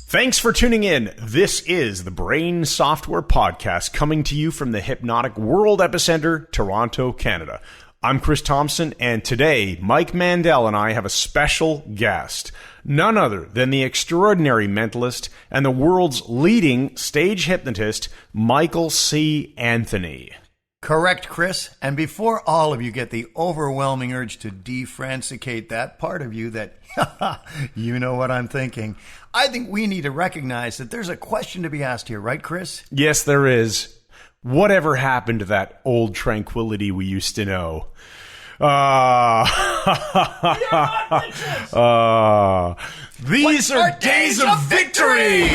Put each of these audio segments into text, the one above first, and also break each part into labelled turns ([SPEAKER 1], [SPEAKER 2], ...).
[SPEAKER 1] Thanks for tuning in. This is the Brain Software Podcast coming to you from the Hypnotic World Epicenter, Toronto, Canada. I'm Chris Thompson, and today Mike Mandel and I have a special guest. None other than the extraordinary mentalist and the world's leading stage hypnotist, Michael C. Anthony.
[SPEAKER 2] Correct, Chris. And before all of you get the overwhelming urge to defrancicate that part of you that, you know what I'm thinking, I think we need to recognize that there's a question to be asked here, right, Chris?
[SPEAKER 1] Yes, there is. Whatever happened to that old tranquility we used to know? These are days of victory!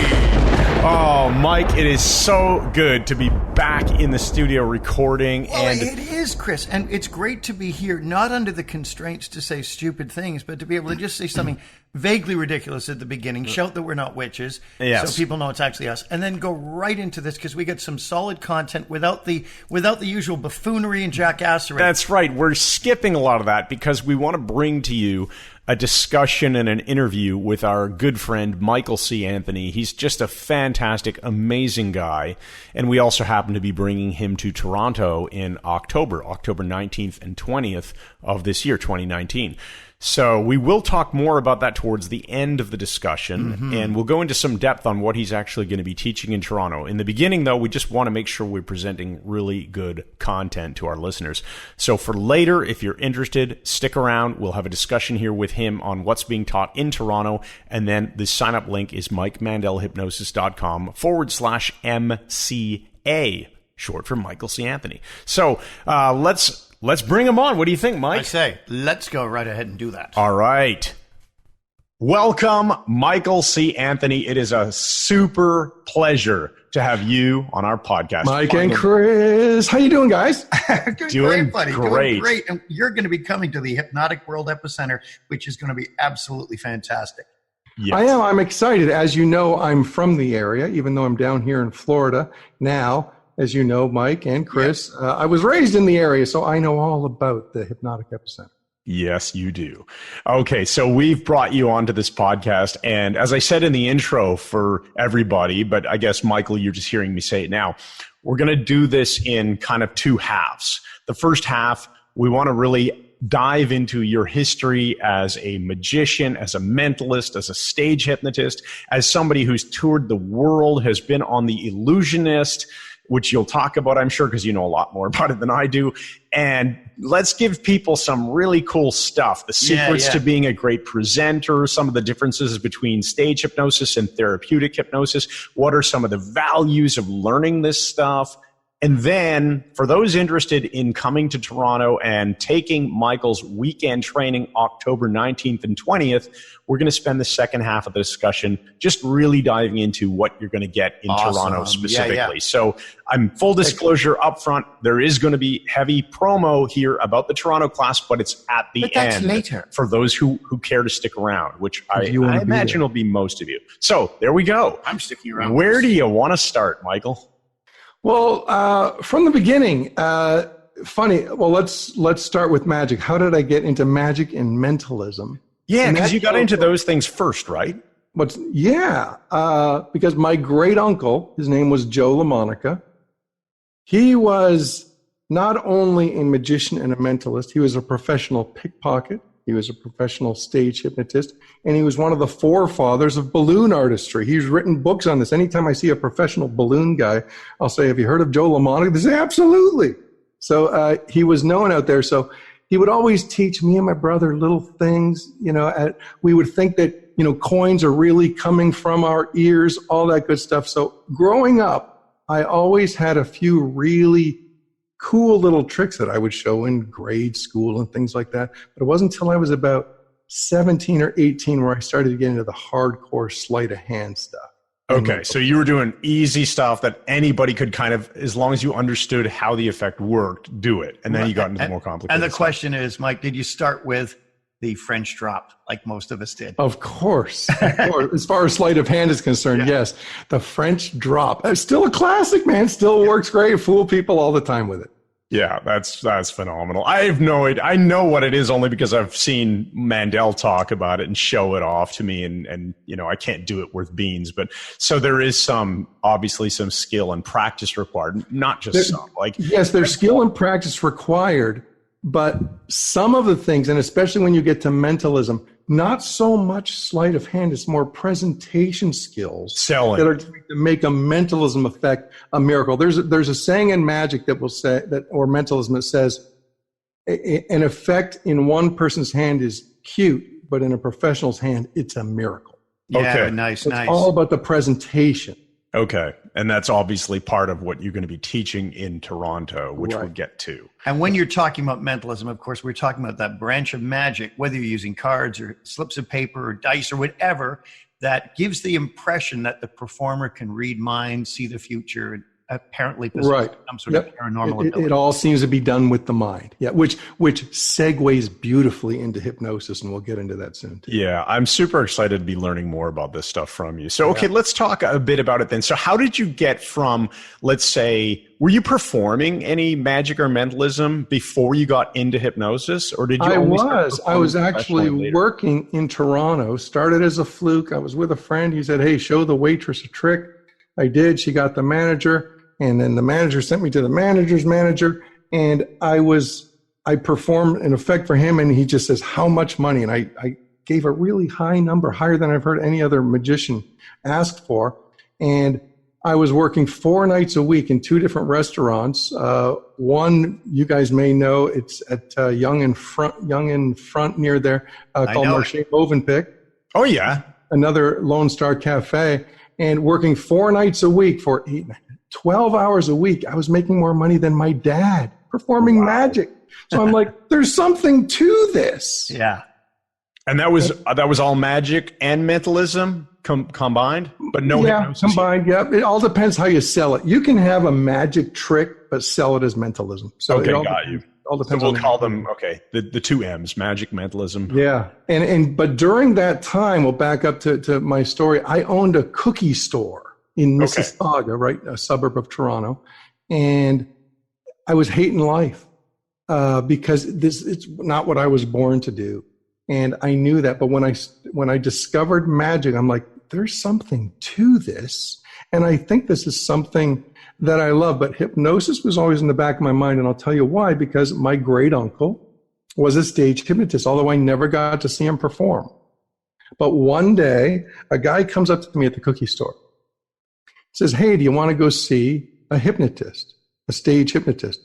[SPEAKER 1] Oh, Mike, it is so good to be back in the studio recording.
[SPEAKER 2] Well, it is, Chris, and it's great to be here, not under the constraints to say stupid things, but to be able to just say something vaguely ridiculous at the beginning, shout that we're not witches,
[SPEAKER 1] yes,
[SPEAKER 2] so people know it's actually us, and then go right into this because we get some solid content without the usual buffoonery and jackassery.
[SPEAKER 1] That's right. We're skipping a lot of that because we want to bring to you a discussion and an interview with our good friend Michael C. Anthony. He's just a fantastic, amazing guy. And we also happen to be bringing him to Toronto in October 19th and 20th of this year, 2019. So we will talk more about that towards the end of the discussion, and we'll go into some depth on what he's actually going to be teaching in Toronto. In the beginning, though, we just want to make sure we're presenting really good content to our listeners. So for later, if you're interested, stick around. We'll have a discussion here with him on what's being taught in Toronto, and then the sign-up link is MikeMandelHypnosis.com/MCA, short for Michael C. Anthony. So Let's bring him on. What do you think, Mike?
[SPEAKER 2] I say, let's go right ahead and do that.
[SPEAKER 1] All right. Welcome, Michael C. Anthony. It is a super pleasure to have you on our podcast.
[SPEAKER 3] Mike and Chris. How you doing, guys?
[SPEAKER 1] Doing
[SPEAKER 2] great, buddy.
[SPEAKER 1] Great.
[SPEAKER 2] Doing great. And you're going to be coming to the Hypnotic World Epicenter, which is going to be absolutely fantastic.
[SPEAKER 1] Yes.
[SPEAKER 3] I am. I'm excited. As you know, I'm from the area, even though I'm down here in Florida now. As you know, Mike and Chris, I was raised in the area, so I know all about the Hypnotic Epicenter.
[SPEAKER 1] Yes, you do. Okay, so we've brought you onto this podcast, and as I said in the intro for everybody, but I guess, Michael, you're just hearing me say it now, we're going to do this in kind of two halves. The first half, we want to really dive into your history as a magician, as a mentalist, as a stage hypnotist, as somebody who's toured the world, has been on the Illusionist, which you'll talk about, I'm sure, because you know a lot more about it than I do. And let's give people some really cool stuff. The secrets to being a great presenter, some of the differences between stage hypnosis and therapeutic hypnosis. What are some of the values of learning this stuff? And then for those interested in coming to Toronto and taking Michael's weekend training, October 19th and 20th, we're going to spend the second half of the discussion just really diving into what you're going to get in Toronto specifically. So I'm full disclosure up front. There is going to be heavy promo here about the Toronto class, but it's at the end later for those who care to stick around, which I imagine will be most of you. So there we go.
[SPEAKER 2] I'm sticking around.
[SPEAKER 1] Where do you want to start, Michael?
[SPEAKER 3] Well, from the beginning, funny. Well, let's start with magic. How did I get into magic and mentalism?
[SPEAKER 1] Yeah, because you got into those things first, right?
[SPEAKER 3] Because my great uncle, his name was Joe LaMonica. He was not only a magician and a mentalist, he was a professional pickpocket. He was a professional stage hypnotist, and he was one of the forefathers of balloon artistry. He's written books on this. Anytime I see a professional balloon guy, I'll say, have you heard of Joe LaMonica? They say, absolutely. So he was known out there. So he would always teach me and my brother little things. We would think that, coins are really coming from our ears, all that good stuff. So growing up, I always had a few really cool little tricks that I would show in grade school and things like that. But it wasn't until I was about 17 or 18 where I started to get into the hardcore sleight of hand stuff.
[SPEAKER 1] Okay, so you were doing easy stuff that anybody could kind of, as long as you understood how the effect worked, do it. And then you got into the more complicated
[SPEAKER 2] And the
[SPEAKER 1] stuff.
[SPEAKER 2] question is, Mike, did you start with the French drop like most of us did?
[SPEAKER 3] Of course. As far as sleight of hand is concerned, yes. The French drop. It's still a classic, man. Still works great. Fool people all the time with it.
[SPEAKER 1] Yeah, that's phenomenal. I have no idea. I know what it is only because I've seen Mandel talk about it and show it off to me, and I can't do it worth beans. But so there is obviously some skill and practice required, not just some.
[SPEAKER 3] Yes, there's skill and practice required, but some of the things, and especially when you get to mentalism, not so much sleight of hand, it's more presentation skills
[SPEAKER 1] Selling.
[SPEAKER 3] that are going to make a mentalism effect a miracle. There's a saying in magic that will say that, or mentalism, that says an effect in one person's hand is cute, but in a professional's hand, it's a miracle.
[SPEAKER 2] Yeah,
[SPEAKER 1] Okay.
[SPEAKER 2] nice.
[SPEAKER 3] It's all about the presentation.
[SPEAKER 1] Okay. And that's obviously part of what you're going to be teaching in Toronto, which
[SPEAKER 3] Right.
[SPEAKER 1] we'll get to.
[SPEAKER 2] And when you're talking about mentalism, of course, we're talking about that branch of magic, whether you're using cards or slips of paper or dice or whatever, that gives the impression that the performer can read minds, see the future, and apparently possess
[SPEAKER 3] Right.
[SPEAKER 2] some sort of paranormal ability.
[SPEAKER 3] It all seems to be done with the mind. Yeah, which segues beautifully into hypnosis, and we'll get into that soon too.
[SPEAKER 1] Yeah, I'm super excited to be learning more about this stuff from you. So, okay, let's talk a bit about it then. So how did you get from, let's say, were you performing any magic or mentalism before you got into hypnosis? Or did you
[SPEAKER 3] I
[SPEAKER 1] start
[SPEAKER 3] was
[SPEAKER 1] performing
[SPEAKER 3] actually
[SPEAKER 1] professionally later?
[SPEAKER 3] working in Toronto, started as a fluke. I was with a friend. He said, hey, show the waitress a trick. I did. She got the manager. And then the manager sent me to the manager's manager, and I performed an effect for him, and he just says, how much money? And I gave a really high number, higher than I've heard any other magician ask for. And I was working 4 nights a week in 2 different restaurants. One, you guys may know, it's at Young in Front near there, called Marche Movenpick.
[SPEAKER 1] Oh, yeah.
[SPEAKER 3] Another Lone Star Cafe. And working 4 nights a week for 12 hours a week, I was making more money than my dad performing magic. So I'm like, there's something to this.
[SPEAKER 2] Yeah.
[SPEAKER 1] And that was all magic and mentalism combined, but no hypnosis.
[SPEAKER 3] Combined. Yeah, it all depends how you sell it. You can have a magic trick, but sell it as mentalism. So
[SPEAKER 1] Okay,
[SPEAKER 3] it all
[SPEAKER 1] got you.
[SPEAKER 3] All
[SPEAKER 1] So
[SPEAKER 3] depends
[SPEAKER 1] we'll
[SPEAKER 3] on
[SPEAKER 1] call them, the 2 M's, magic, mentalism.
[SPEAKER 3] Yeah, but during that time, we'll back up to my story. I owned a cookie store in Mississauga, right, a suburb of Toronto, and I was hating life because it's not what I was born to do, and I knew that. But when I discovered magic, I'm like, there's something to this, and I think this is something that I love. But hypnosis was always in the back of my mind, and I'll tell you why. Because my great uncle was a stage hypnotist, although I never got to see him perform. But one day, a guy comes up to me at the cookie store. Says, hey, do you want to go see a hypnotist, a stage hypnotist?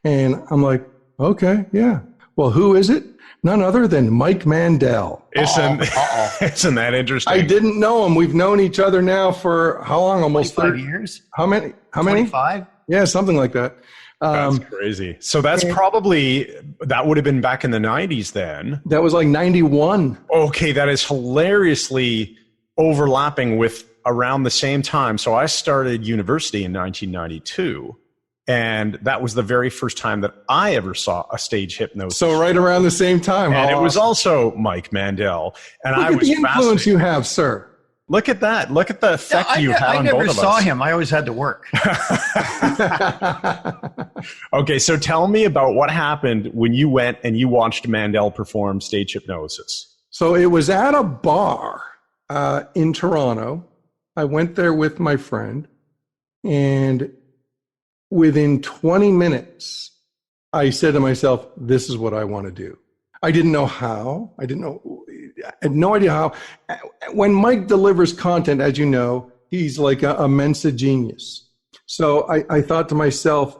[SPEAKER 3] And I'm like, okay, yeah. Well, who is it? None other than Mike Mandel.
[SPEAKER 1] Isn't that interesting?
[SPEAKER 3] I didn't know him. We've known each other now for how long? Almost
[SPEAKER 2] 25
[SPEAKER 3] 30
[SPEAKER 2] years?
[SPEAKER 3] How many?
[SPEAKER 2] 25?
[SPEAKER 3] Yeah, something like that.
[SPEAKER 1] That's crazy. So that would have been back in the 90s then.
[SPEAKER 3] That was like 91.
[SPEAKER 1] Okay, that is hilariously overlapping with around the same time. So I started university in 1992, and that was the very first time that I ever saw a stage hypnosis.
[SPEAKER 3] So right around the same time.
[SPEAKER 1] And it was also Mike Mandel. And
[SPEAKER 3] Look
[SPEAKER 1] I
[SPEAKER 3] at
[SPEAKER 1] was
[SPEAKER 3] the influence
[SPEAKER 1] fascinated.
[SPEAKER 3] you have, sir.
[SPEAKER 1] Look at that. Look at the effect you had
[SPEAKER 2] I
[SPEAKER 1] on
[SPEAKER 2] never
[SPEAKER 1] both of
[SPEAKER 2] saw
[SPEAKER 1] us.
[SPEAKER 2] him. I always had to work.
[SPEAKER 1] Okay, so tell me about what happened when you went and you watched Mandel perform stage hypnosis.
[SPEAKER 3] So it was at a bar in Toronto. I went there with my friend, and within 20 minutes, I said to myself, this is what I want to do. I didn't know how. I had no idea how. When Mike delivers content, as you know, he's like a Mensa genius. So I thought to myself,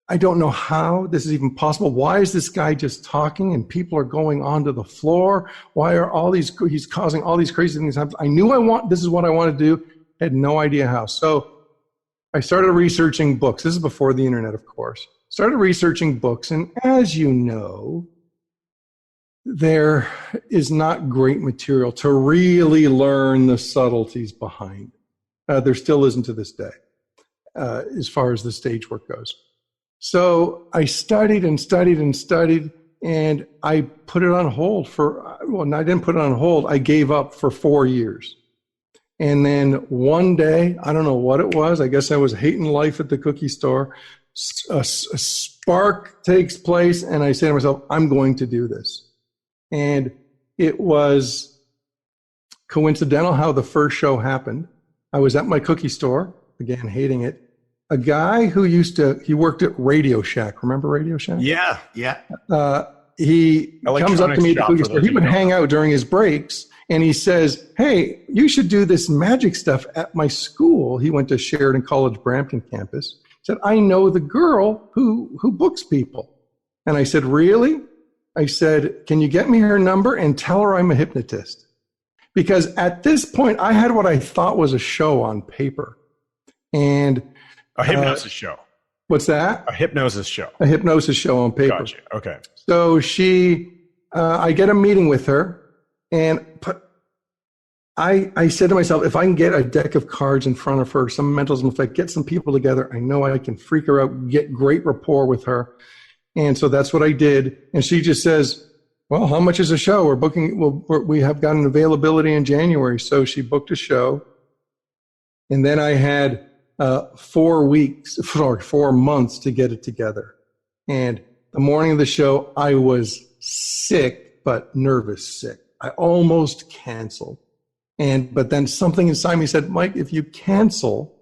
[SPEAKER 3] I don't know how this is even possible. Why is this guy just talking and people are going onto the floor? Why are he's causing all these crazy things happen? I knew this is what I want to do. Had no idea how. So I started researching books. This is before the internet, of course. Started researching books. And as you know, there is not great material to really learn the subtleties behind it. There still isn't to this day, as far as the stage work goes. So I studied and studied and studied, and I put it on hold I didn't put it on hold. I gave up for 4 years. And then one day, I don't know what it was. I guess I was hating life at the cookie store. A spark takes place, and I say to myself, I'm going to do this. And it was coincidental how the first show happened. I was at my cookie store, again, hating it. A guy who he worked at Radio Shack. Remember Radio Shack?
[SPEAKER 1] Yeah.
[SPEAKER 3] He comes up to me at the cookie store. He would hang out during his breaks, and he says, hey, you should do this magic stuff at my school. He went to Sheridan College Brampton campus. He said, I know the girl who books people. And I said, really? I said, can you get me her number and tell her I'm a hypnotist? Because at this point, I had what I thought was a show on paper. And
[SPEAKER 1] a hypnosis show.
[SPEAKER 3] What's that?
[SPEAKER 1] A hypnosis show.
[SPEAKER 3] A hypnosis show on paper.
[SPEAKER 1] Gotcha. Okay.
[SPEAKER 3] So I get a meeting with her, and I said to myself, if I can get a deck of cards in front of her, some mentalism effect, get some people together, I know I can freak her out, get great rapport with her. And so that's what I did. And she just says, well, how much is a show? We're booking, we have got an availability in January. So she booked a show. And then I had 4 months to get it together. And the morning of the show, I was sick, but nervous sick. I almost canceled. But then something inside me said, Mike, if you cancel,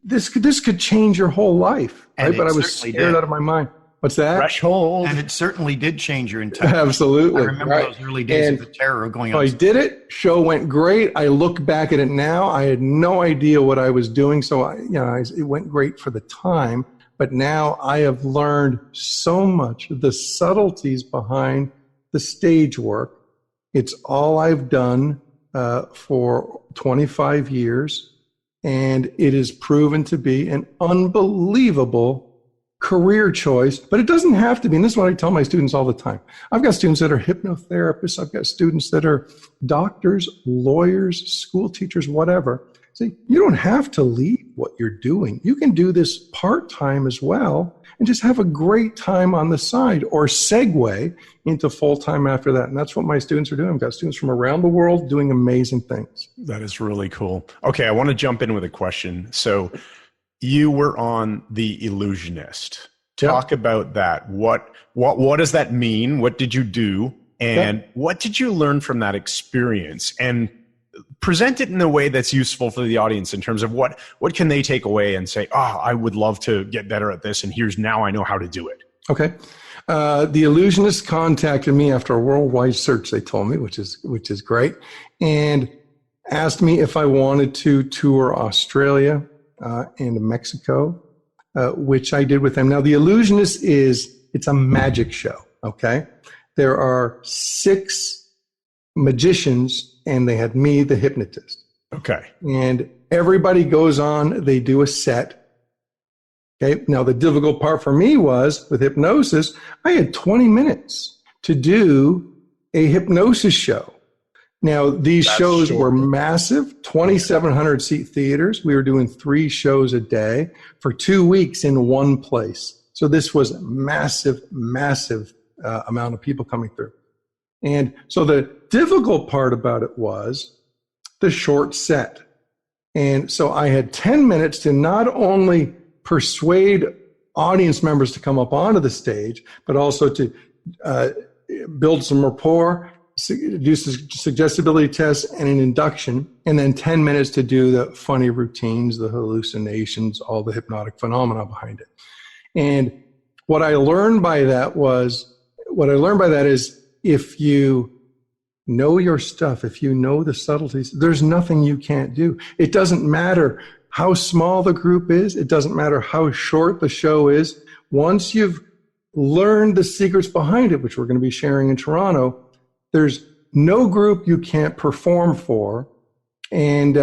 [SPEAKER 3] this could change your whole life. Right? But I was scared out of my mind. What's that?
[SPEAKER 2] Threshold. And it certainly did change your entire life.
[SPEAKER 3] Absolutely.
[SPEAKER 2] I remember those early days of the terror of going on.
[SPEAKER 3] I did it. Show went great. I look back at it now. I had no idea what I was doing. So it went great for the time. But now I have learned so much of the subtleties behind the stage work. It's all I've done for 25 years. And it is proven to be an unbelievable career choice, but it doesn't have to be. And this is what I tell my students all the time. I've got students that are hypnotherapists. I've got students that are doctors, lawyers, school teachers, whatever. See, you don't have to leave what you're doing. You can do this part-time as well and just have a great time on the side or segue into full-time after that. And that's what my students are doing. I've got students from around the world doing amazing things.
[SPEAKER 1] That is really cool. Okay, I want to jump in with a question. So you were on The Illusionist. Talk about that. What does that mean? What did you do? And what did you learn from that experience? And present it in a way that's useful for the audience in terms of what can they take away and say, I would love to get better at this. And now I know how to do it.
[SPEAKER 3] Okay. The Illusionist contacted me after a worldwide search, they told me, which is great, and asked me if I wanted to tour Australia and Mexico, which I did with them. Now, The Illusionist it's a magic show, okay? There are 6 magicians, and they had me, the hypnotist.
[SPEAKER 1] Okay.
[SPEAKER 3] And everybody goes on, they do a set. Okay. Now, the difficult part for me was, with hypnosis, I had 20 minutes to do a hypnosis show. Now, these shows were massive, 2,700 seat theaters. We were doing 3 shows a day for 2 weeks in one place. So this was massive amount of people coming through. And so the difficult part about it was the short set. And so I had 10 minutes to not only persuade audience members to come up onto the stage, but also to build some rapport, do suggestibility tests and an induction, and then 10 minutes to do the funny routines, the hallucinations, all the hypnotic phenomena behind it. And what I learned by that is if you know your stuff, if you know the subtleties, there's nothing you can't do. It doesn't matter how small the group is. It doesn't matter how short the show is. Once you've learned the secrets behind it, which we're going to be sharing in Toronto, there's no group you can't perform for. And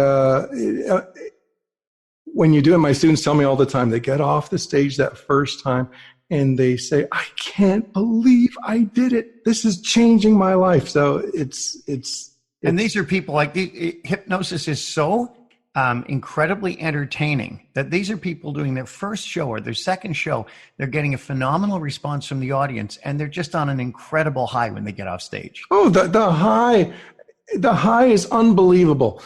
[SPEAKER 3] when you do it, my students tell me all the time, they get off the stage that first time and they say, I can't believe I did it. This is changing my life. So it's
[SPEAKER 2] and these are people like hypnosis is so incredibly entertaining that these are people doing their first show or their second show. They're getting a phenomenal response from the audience, and they're just on an incredible high when they get off stage.
[SPEAKER 3] Oh, the high is unbelievable.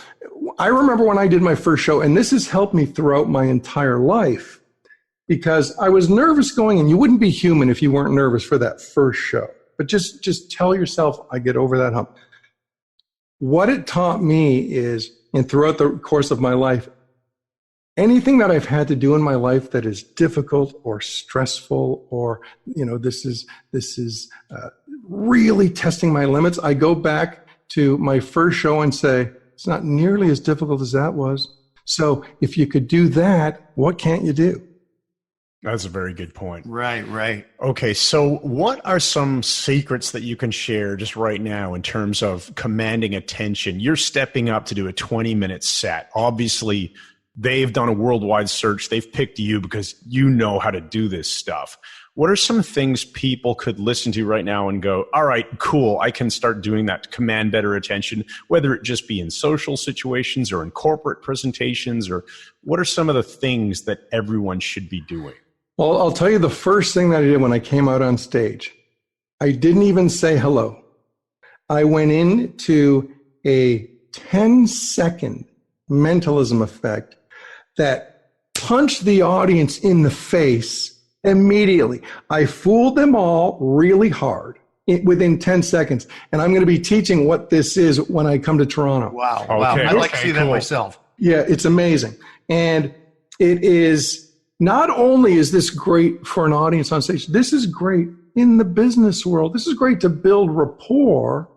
[SPEAKER 3] I remember when I did my first show, and this has helped me throughout my entire life. because I was nervous going, and you wouldn't be human if you weren't nervous for that first show. But just tell yourself, I get over that hump. What it taught me is, and throughout the course of my life, anything that I've had to do in my life that is difficult or stressful, or this is really testing my limits, I go back to my first show and say, it's not nearly as difficult as that was. So if you could do that, what can't you do?
[SPEAKER 1] That's a very good point.
[SPEAKER 2] Right.
[SPEAKER 1] Okay, so what are some secrets that you can share just right now in terms of commanding attention? You're stepping up to do a 20-minute set. Obviously, they've done a worldwide search. They've picked you because you know how to do this stuff. What are some things people could listen to right now and go, all right, cool, I can start doing that to command better attention, whether it just be in social situations or in corporate presentations, or what are some of the things that everyone should be doing?
[SPEAKER 3] Well, I'll tell you the first thing that I did when I came out on stage. I didn't even say hello. I went into a 10-second mentalism effect that punched the audience in the face immediately. I fooled them all really hard within 10 seconds. And I'm going to be teaching what this is when I come to Toronto.
[SPEAKER 2] Wow.
[SPEAKER 1] Okay.
[SPEAKER 2] I'd like to see that myself.
[SPEAKER 3] Yeah, it's amazing. And it is, not only is this great for an audience on stage, this is great in the business world. This is great to build rapport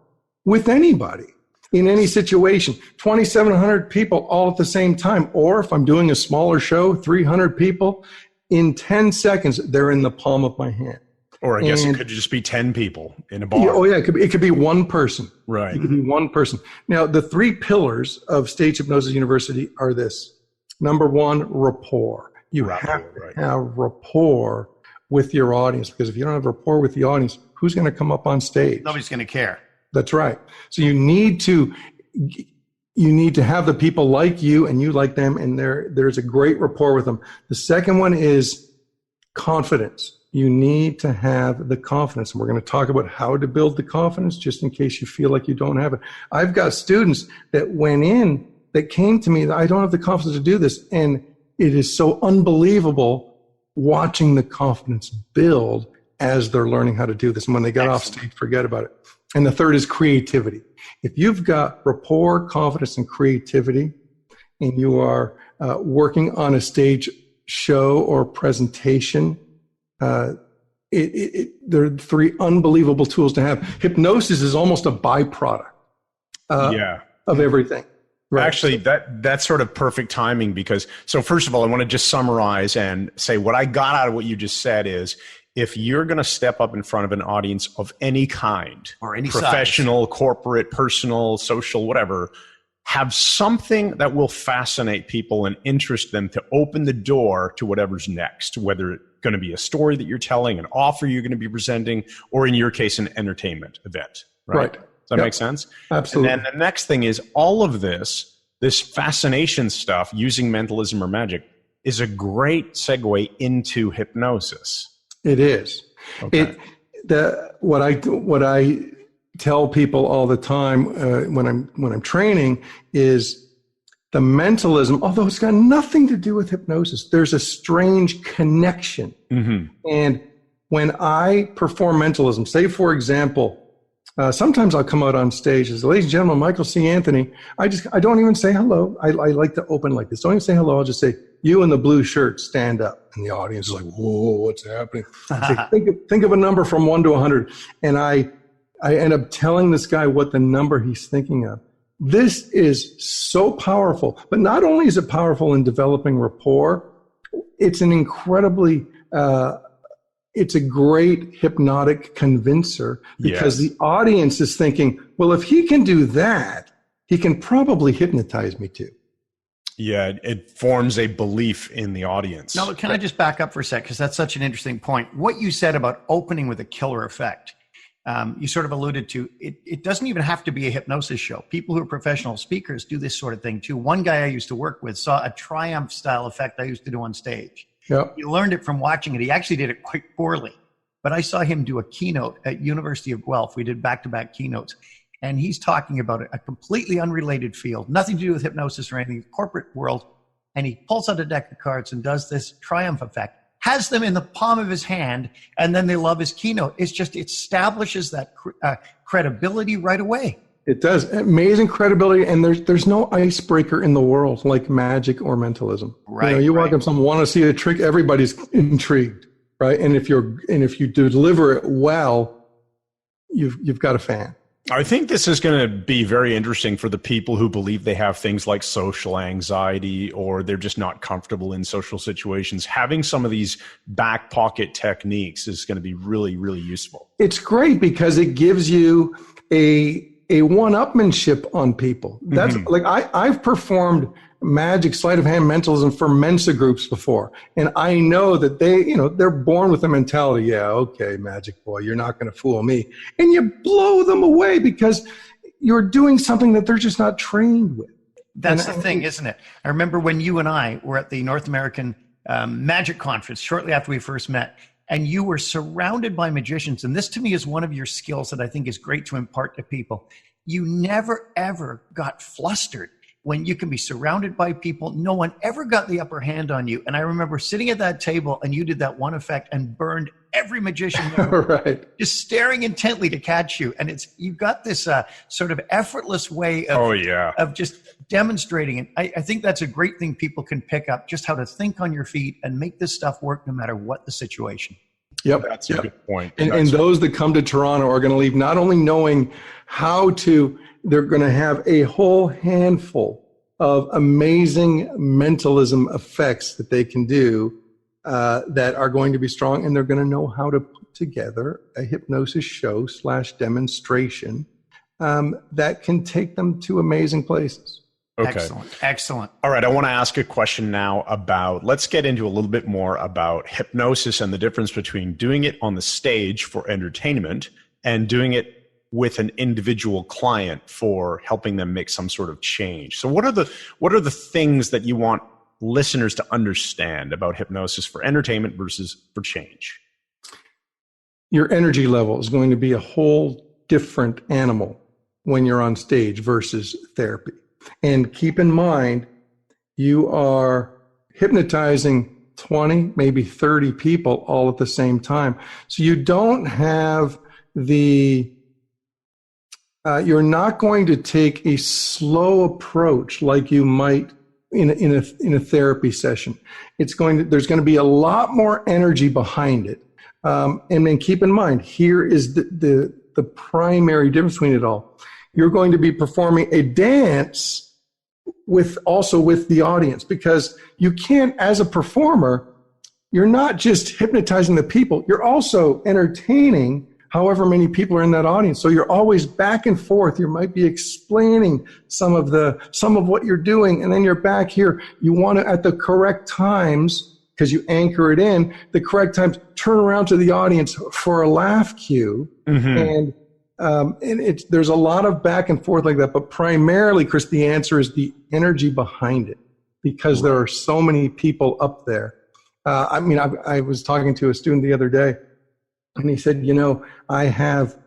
[SPEAKER 3] with anybody in any situation. 2,700 people all at the same time. Or if I'm doing a smaller show, 300 people, in 10 seconds, they're in the palm of my hand.
[SPEAKER 1] Or I guess it could just be 10 people in a bar.
[SPEAKER 3] Yeah, oh yeah, it could be one person.
[SPEAKER 1] Right.
[SPEAKER 3] It could be one person. Now, the 3 pillars of Stage Hypnosis University are this. Number 1, rapport. You have to have rapport with your audience, because if you don't have rapport with the audience, who's going to come up on stage?
[SPEAKER 2] Nobody's going to care.
[SPEAKER 3] That's right. So you need to have the people like you and you like them, and there's a great rapport with them. The second one is confidence. You need to have the confidence. And we're going to talk about how to build the confidence, just in case you feel like you don't have it. I've got students that came to me that I don't have the confidence to do this. And it is so unbelievable watching the confidence build as they're learning how to do this. And when they get off stage, forget about it. And the third is creativity. If you've got rapport, confidence, and creativity, and you are working on a stage show or presentation, there are 3 unbelievable tools to have. Hypnosis is almost a byproduct of everything. Right.
[SPEAKER 1] Actually, that's sort of perfect timing, because, so first of all, I want to just summarize and say what I got out of what you just said is, if you're going to step up in front of an audience of any kind,
[SPEAKER 2] or any
[SPEAKER 1] professional,
[SPEAKER 2] size,
[SPEAKER 1] corporate, personal, social, whatever, have something that will fascinate people and interest them to open the door to whatever's next, whether it's going to be a story that you're telling, an offer you're going to be presenting, or in your case, an entertainment event. Right. Does that make sense?
[SPEAKER 3] Absolutely.
[SPEAKER 1] And then the next thing is, all of this fascination stuff using mentalism or magic is a great segue into hypnosis.
[SPEAKER 3] It is.
[SPEAKER 1] Okay.
[SPEAKER 3] What I tell people all the time when I'm training is the mentalism, although it's got nothing to do with hypnosis, there's a strange connection. Mm-hmm. And when I perform mentalism, say for example, sometimes I'll come out on stage as, ladies and gentlemen, Michael C. Anthony. I don't even say hello. I like to open like this. Don't even say hello. I'll just say, you in the blue shirt, stand up. And the audience is like, whoa, what's happening? I say, think of a number from 1 to 100. And I end up telling this guy what the number he's thinking of. This is so powerful. But not only is it powerful in developing rapport, it's an incredibly, it's a great hypnotic convincer, because the audience is thinking, well, if he can do that, he can probably hypnotize me too.
[SPEAKER 1] Yeah, it forms a belief in the audience.
[SPEAKER 2] No, can I just back up for a sec? Because that's such an interesting point. What you said about opening with a killer effect, you sort of alluded to, it doesn't even have to be a hypnosis show. People who are professional speakers do this sort of thing too. One guy I used to work with saw a triumph style effect I used to do on stage.
[SPEAKER 3] Yep.
[SPEAKER 2] He learned it from watching it. He actually did it quite poorly. But I saw him do a keynote at University of Guelph. We did back-to-back keynotes. And he's talking about a completely unrelated field, nothing to do with hypnosis or anything, corporate world. And he pulls out a deck of cards and does this triumph effect. has them in the palm of his hand, and then they love his keynote. It establishes that credibility right away.
[SPEAKER 3] It does. Amazing credibility, and there's no icebreaker in the world like magic or mentalism.
[SPEAKER 2] Right.
[SPEAKER 3] You walk up, someone want to see a trick, everybody's intrigued, right? And if you deliver it well, you've got a fan.
[SPEAKER 1] I think this is going to be very interesting for the people who believe they have things like social anxiety, or they're just not comfortable in social situations. Having some of these back pocket techniques is going to be really, really useful. It's
[SPEAKER 3] great because it gives you a one-upmanship on people. That's like I've performed magic, sleight of hand, mentalism for Mensa groups before, and I know that they're born with the mentality, yeah, okay, magic boy, you're not going to fool me, and you blow them away because you're doing something that they're just not trained with.
[SPEAKER 2] That's the thing, isn't it? I remember when you and I were at the North American Magic Conference shortly after we first met, and you were surrounded by magicians. And this to me is one of your skills that I think is great to impart to people. You never, ever got flustered when you can be surrounded by people. No one ever got the upper hand on you. And I remember sitting at that table and you did that one effect and burned every magician there,
[SPEAKER 3] right,
[SPEAKER 2] just staring intently to catch you. And you've got this sort of effortless way of just demonstrating it. I think that's a great thing people can pick up, just how to think on your feet and make this stuff work no matter what the situation.
[SPEAKER 3] Yep.
[SPEAKER 1] That's a good point.
[SPEAKER 3] And those that come to Toronto are going to leave not only knowing they're going to have a whole handful of amazing mentalism effects that they can do that are going to be strong, and they're going to know how to put together a hypnosis show / demonstration that can take them to amazing places.
[SPEAKER 1] Okay.
[SPEAKER 2] Excellent.
[SPEAKER 1] All right. I want to ask a question now let's get into a little bit more about hypnosis and the difference between doing it on the stage for entertainment and doing it with an individual client for helping them make some sort of change. So what are the things that you want listeners to understand about hypnosis for entertainment versus for change?
[SPEAKER 3] Your energy level is going to be a whole different animal when you're on stage versus therapy. And keep in mind, you are hypnotizing 20, maybe 30 people all at the same time. So you don't have you're not going to take a slow approach like you might in a therapy session. There's going to be a lot more energy behind it. And then keep in mind, here is the primary difference between it all. You're going to be performing a dance with the audience, because you can't, as a performer, you're not just hypnotizing the people, you're also entertaining however many people are in that audience. So you're always back and forth. You might be explaining some of what you're doing, and then you're back here. You want to, at the correct times, because you anchor it in, the correct times, turn around to the audience for a laugh cue. And there's a lot of back and forth like that, but primarily, Chris, the answer is the energy behind it, because there are so many people up there. I was talking to a student the other day, and he said, I have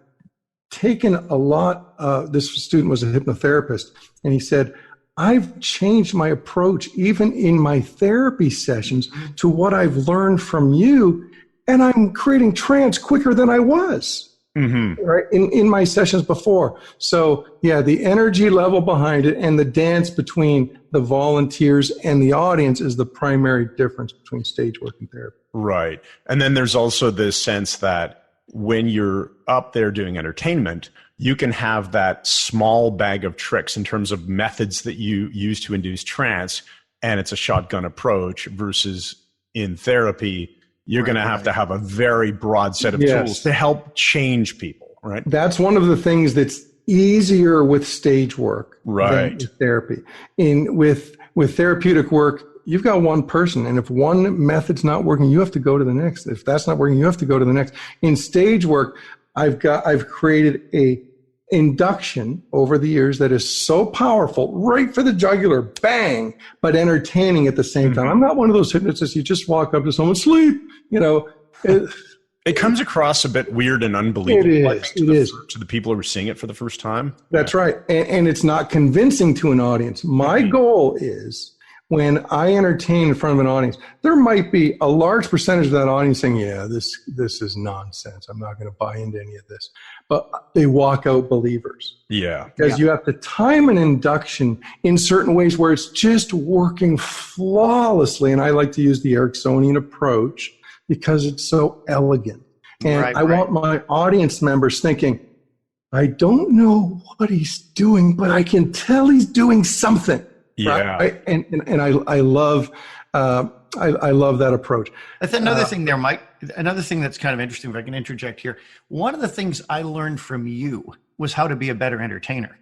[SPEAKER 3] taken a lot, this student was a hypnotherapist, and he said, I've changed my approach even in my therapy sessions to what I've learned from you, and I'm creating trance quicker than I was. Right, in my sessions before. So yeah, the energy level behind it and the dance between the volunteers and the audience is the primary difference between stage work and therapy.
[SPEAKER 1] Right. And then there's also this sense that when you're up there doing entertainment, you can have that small bag of tricks in terms of methods that you use to induce trance, and it's a shotgun approach, versus in therapy, you're going to have a very broad set of tools to help change people, right?
[SPEAKER 3] That's one of the things that's easier with stage work than with therapy. With therapeutic work, you've got one person, and if one method's not working, you have to go to the next. If that's not working, you have to go to the next. In stage work, I've created a induction over the years that is so powerful, right for the jugular, bang, but entertaining at the same time. I'm not one of those hypnotists you just walk up to someone, sleep,
[SPEAKER 1] It comes across a bit weird and unbelievable.
[SPEAKER 3] It is.
[SPEAKER 1] To the people who are seeing it for the first time.
[SPEAKER 3] That's right. And it's not convincing to an audience. My goal is, when I entertain in front of an audience, there might be a large percentage of that audience saying, yeah, this is nonsense. I'm not going to buy into any of this. But they walk out believers.
[SPEAKER 1] Yeah.
[SPEAKER 3] Because you have to time an induction in certain ways where it's just working flawlessly. And I like to use the Ericksonian approach because it's so elegant. And I want my audience members thinking, I don't know what he's doing, but I can tell he's doing something.
[SPEAKER 1] Yeah.
[SPEAKER 3] Right? And I love that approach.
[SPEAKER 2] That's another thing there, Mike. Another thing that's kind of interesting, if I can interject here. One of the things I learned from you was how to be a better entertainer,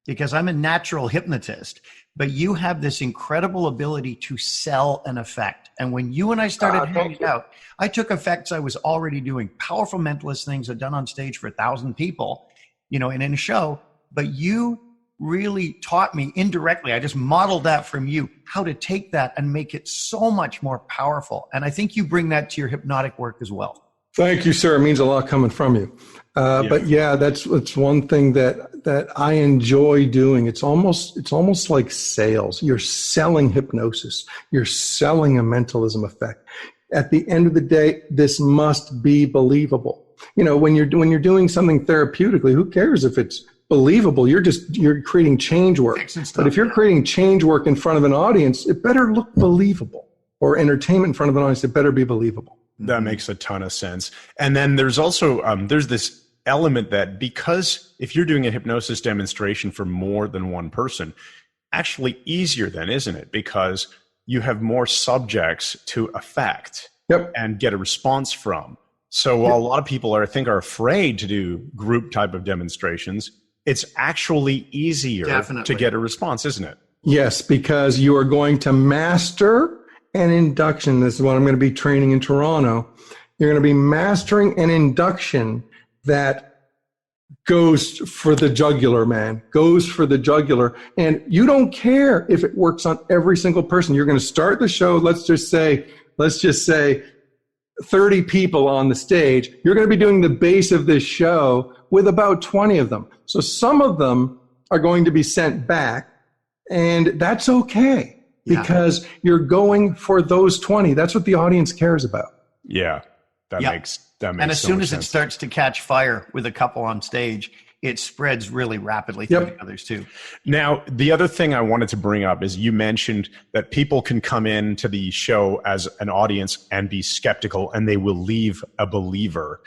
[SPEAKER 2] because I'm a natural hypnotist, but you have this incredible ability to sell an effect. And when you and I started hanging out, I took effects I was already doing, powerful mentalist things I've done on stage for 1,000 people, and in a show, but you really taught me indirectly. I just modeled that from you, how to take that and make it so much more powerful. And I think you bring that to your hypnotic work as well.
[SPEAKER 3] Thank you, sir. It means a lot coming from you. But yeah, that's one thing that I enjoy doing. It's almost like sales. You're selling hypnosis. You're selling a mentalism effect. At the end of the day, this must be believable. When you're doing something therapeutically, who cares if it's believable? You're creating change work. But if you're creating change work in front of an audience, it better look believable. Or entertainment in front of an audience, it better be believable.
[SPEAKER 1] That makes a ton of sense. And then there's also there's this element that, because if you're doing a hypnosis demonstration for more than one person, actually easier then, isn't it? Because you have more subjects to affect and get a response from. So while a lot of people are afraid to do group type of demonstrations, it's actually easier to get a response, isn't it?
[SPEAKER 3] Yes, because you are going to master an induction. This is what I'm going to be training in Toronto. You're going to be mastering an induction that goes for the jugular, man, goes for the jugular. And you don't care if it works on every single person. You're going to start the show. Let's just say 30 people on the stage. You're going to be doing the base of this show with about 20 of them. So some of them are going to be sent back, and that's okay. Because you're going for those 20. That's what the audience cares about.
[SPEAKER 1] Yeah, that makes
[SPEAKER 2] And as
[SPEAKER 1] so
[SPEAKER 2] soon
[SPEAKER 1] much
[SPEAKER 2] as
[SPEAKER 1] sense.
[SPEAKER 2] it starts to catch fire with a couple on stage, it spreads really rapidly through the others too.
[SPEAKER 1] Now, the other thing I wanted to bring up is you mentioned that people can come into the show as an audience and be skeptical, and they will leave a believer.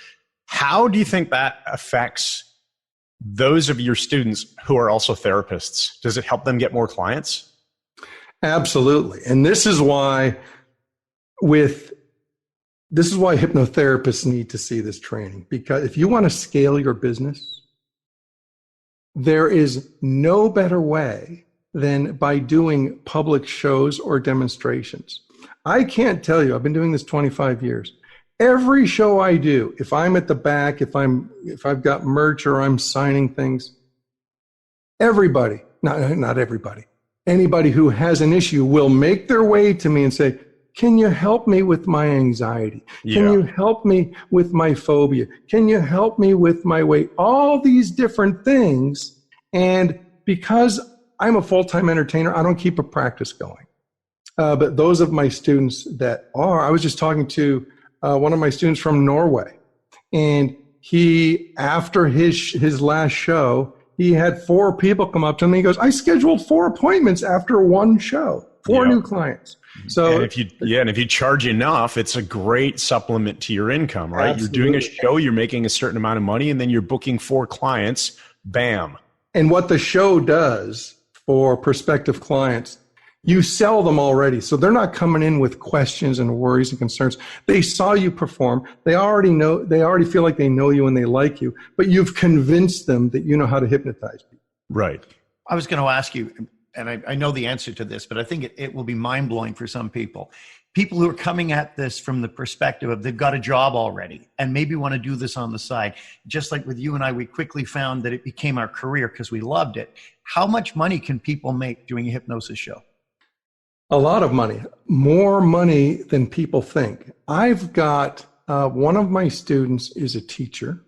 [SPEAKER 1] How do you think that affects those of your students who are also therapists? Does it help them get more clients?
[SPEAKER 3] Absolutely. And this is why hypnotherapists need to see this training, because if you want to scale your business, there is no better way than by doing public shows or demonstrations. I can't tell you, I've been doing this 25 years. Every show I do, if I'm at the back, if I've got merch or I'm signing things, everybody, not everybody, anybody who has an issue will make their way to me and say, can you help me with my anxiety? Can you help me with my phobia? Can you help me with my weight? All these different things. And because I'm a full-time entertainer, I don't keep a practice going. But those of my students that I was just talking to one of my students from Norway, and he, after his last show, he had 4 people come up to him. He goes, I scheduled 4 appointments after one show, 4 new clients. So,
[SPEAKER 1] and if you charge enough, it's a great supplement to your income, right?
[SPEAKER 3] Absolutely.
[SPEAKER 1] You're doing a show, you're making a certain amount of money, and then you're booking 4 clients. Bam.
[SPEAKER 3] And what the show does for prospective clients, you sell them already. So they're not coming in with questions and worries and concerns. They saw you perform. They already feel like they know you and they like you, but you've convinced them that you know how to hypnotize people.
[SPEAKER 1] Right.
[SPEAKER 2] I was going to ask you, and I know the answer to this, but I think it will be mind-blowing for some people. People who are coming at this from the perspective of they've got a job already and maybe want to do this on the side. Just like with you and I, we quickly found that it became our career because we loved it. How much money can people make doing a hypnosis show?
[SPEAKER 3] A lot of money, more money than people think. I've got one of my students is a teacher,